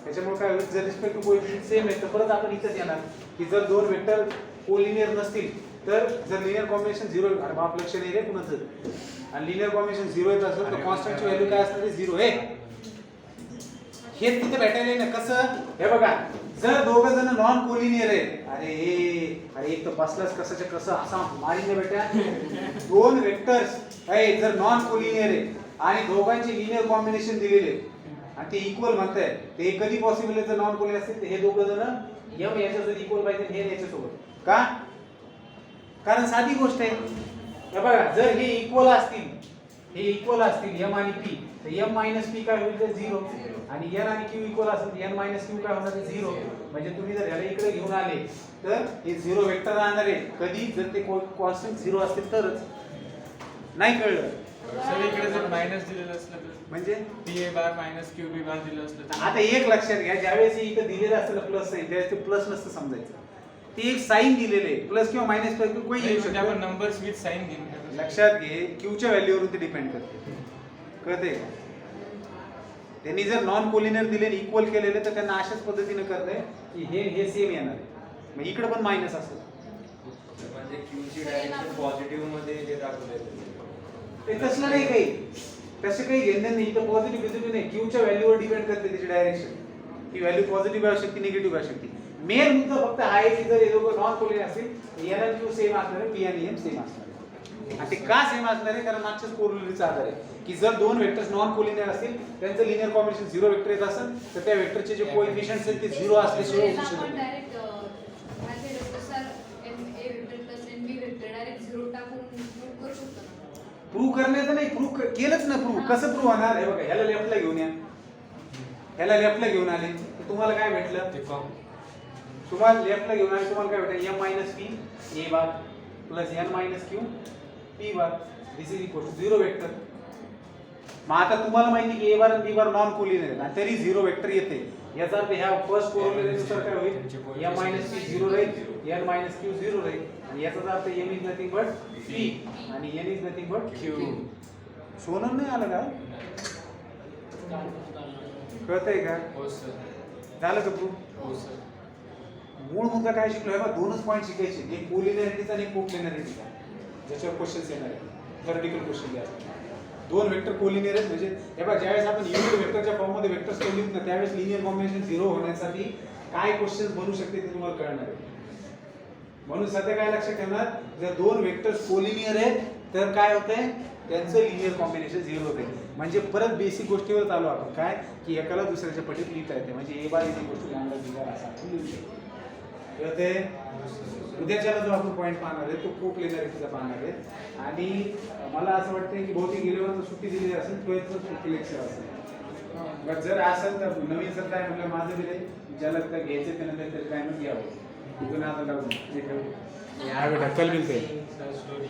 त्याच्यामुळे काय होईल जर रिस्पेक्टिव्ह कोएफिशिएंट सेम आहे तर परत आपण इथेच येणार की जर दोन वेक्टर कोलिनियर नसतील तर जर लिनियर कॉम्बिनेशन 0 अरे बाप लक्ष नाही रे कुणाचं आणि लिनियर कॉम्बिनेशन 0 येत असेल तर कॉन्स्टंटची व्हॅल्यू काय असणार आहे 0 आहे. हे तिथे भेटायला ना कसं हे बघा जर दोघं जण नॉन कोलिनियर आहेत अरे एक तर बसलाच कसं कसं असा मारीने बेटा दोन वेक्टर्स जर नॉन कोलिनियर आहे आणि दोघांचे लिनियर कॉम्बिनेशन दिलेले आणि ते इक्वल म्हणताय ते कधी पॉसिबल आहे जर नॉन कोलिनियर असतील तर हे दोघं जण m याच्यासोबत इक्वल पाहिजे हे याच्यासोबत का कारण साधी गोष्ट आहे हे बघा जर हे इक्वल असतील हे इक्वल असतील एम आणि पी, तर एम मायनस पी काय होईल तर 0 आणि एन आणि क्यू इक्वल असेल एन मायनस क्यू काय होणार 0. म्हणजे तुम्ही जर ह्याला इकडे घेऊन आले तर हे 0 वेक्टर राहणार आहे. कधी जर ते कॉन्स्टंट 0 असतील तरच. नाही कळलं सर इकडे जर मायनस दिलेलं असलं तर म्हणजे p a bar minus q b bar दिलं असलं तर आता एक लक्षात घ्या, ज्यावेळेस हे इथं दिलेलं असतं प्लस साईन त्यावेळेस ते प्लस नसतं समजायचं. ते एक साईन दिलेले आहे प्लस किंवा मायनस कोणी येऊ म्हणजे आपण शकतो. नंबर्स विथ साइन घेऊन ठेवतो. लक्षात घे क्यूच्या व्हॅल्यूवरून ते डिपेंड करते. कळतंय का? त्यांनी जर नॉन कोलिनियर दिले इक्वल केलेले तर त्यांना अशाच पद्धतीने करतंय की हे सेम येणार आहे. मग इकडे पण मायनस असेल म्हणजे क्यूची डायरेक्शन पॉझिटिव्ह मध्ये जे दाखवलेलं ते तसलं नाही काही. तसे काही घेणं नाही. इथं पॉझिटिव्ह पॉझिटिव्ह नाही, क्यूच्या व्हॅल्यूवर डिपेंड करते त्याची डायरेक्शन. ती व्हॅल्यू पॉझिटिव्ह असू शकते निगेटिव्ह असू शकते. मेन मुद्दा फक्त हा आहे की जर हे दोघं नॉन कोलिनियर असतील एन आणि क्यू सेम असणार आहे, पी आणि एम सेम असणार आहे. आणि ते का सेम असणार आहे कारण मागच्याच कोरिलेशनचा आधार आहे की जर दोन वेक्टर्स नॉन कोलिनियर असतील त्यांचं लिनियर कॉम्बिनेशन 0 वेक्टर येत असेल तर त्या वेक्टरचे जे कोएफिशिएंट्स आहेत ते 0 असल्याशिवाय होऊ शकत आपण नाही. डायरेक्ट मॅथेमॅटिक्सनुसार MA vector plus NB vector direct 0 टाकून प्रूव्ह करू शकतो ना. प्रूव्ह करण्याचं नाही, प्रूव्ह केलंच ना. प्रूव्ह कसं प्रूव्ह होणार हे बघा. ह्याला लेफ्टला घेऊन या, ह्याला लेफ्टला घेऊन आले तर तुम्हाला काय भेटलं? ते फॉर्म तुम्हाला लेफ्टला घेऊन आले तुम्हाला काय भेटेल m minus p a bar plus n minus q p bar this is equal to 0 vector. मग आता तुम्हाला माहिती की a बार आणि b बार नॉन कोलिनियर आहेत आणि तरी 0 वेक्टर येते. याचा अर्थ ह्या फर्स्ट कोरिलेशननुसार काय होईल m मायनस पी 0 राहील, n मायनस क्यू 0 राहील आणि याचा अर्थ m is nothing but p आणि n is nothing but q. Sonal नाही आलं का? कळतंय का? हो सर. झालं का प्रूफ? हो सर. मूळ मुद्दा काय शिकलो आहे बा? दोनच पॉईंट शिकायचे, एक कोलिनियरिटीचा आणि एक कोप्लेनरिटीचा, ज्याच्यावर क्वेश्चन्स येणार आहेत. थेरटिकल क्वेश्चन घ्या. दोन वेक्टर कोलिनियर आहेत म्हणजे हे बघा ज्यावेळेस आपण युनिट वेक्टरच्या फॉर्म मध्ये वेक्टर्स लिहित ना त्यावेळेस लिनियर कॉम्बिनेशन 0 होण्यासाठी काय क्वेश्चन्स बनू शकते ते तुम्हाला कळणार आहे. म्हणून सध्या काय लक्षात ठेवणार, जर दोन वेक्टर्स कोलिनियर आहेत तर काय होतंय त्यांचं लिनियर कॉम्बिनेशन 0 होते. म्हणजे परत बेसिक गोष्टीवर चालू आपण काय की एकाला दुसऱ्याच्या पटीत लिहिता येते. म्हणजे a bar is equal to lambda b bar असा आपण लिहू शकतो. कळते? उद्याच्याला जो आपण पॉईंट पाहणार आहे तो कोप्लेनरिटीचा पाहणार आहे. आणि मला असं वाटतं की बहुतेक गेल्यावर सुट्टी दिलेली असेल 12th सुट्टी लेक्चर असेल. बट जर असेल तर नवीन सर काय म्हटलं माझं बी नाही, ज्याला तर घ्यायचं त्यानं काहीतरी काय घ्यावं. तुझं नाव लागून हे ठेव. हा बेटा कल मिळते. Sir story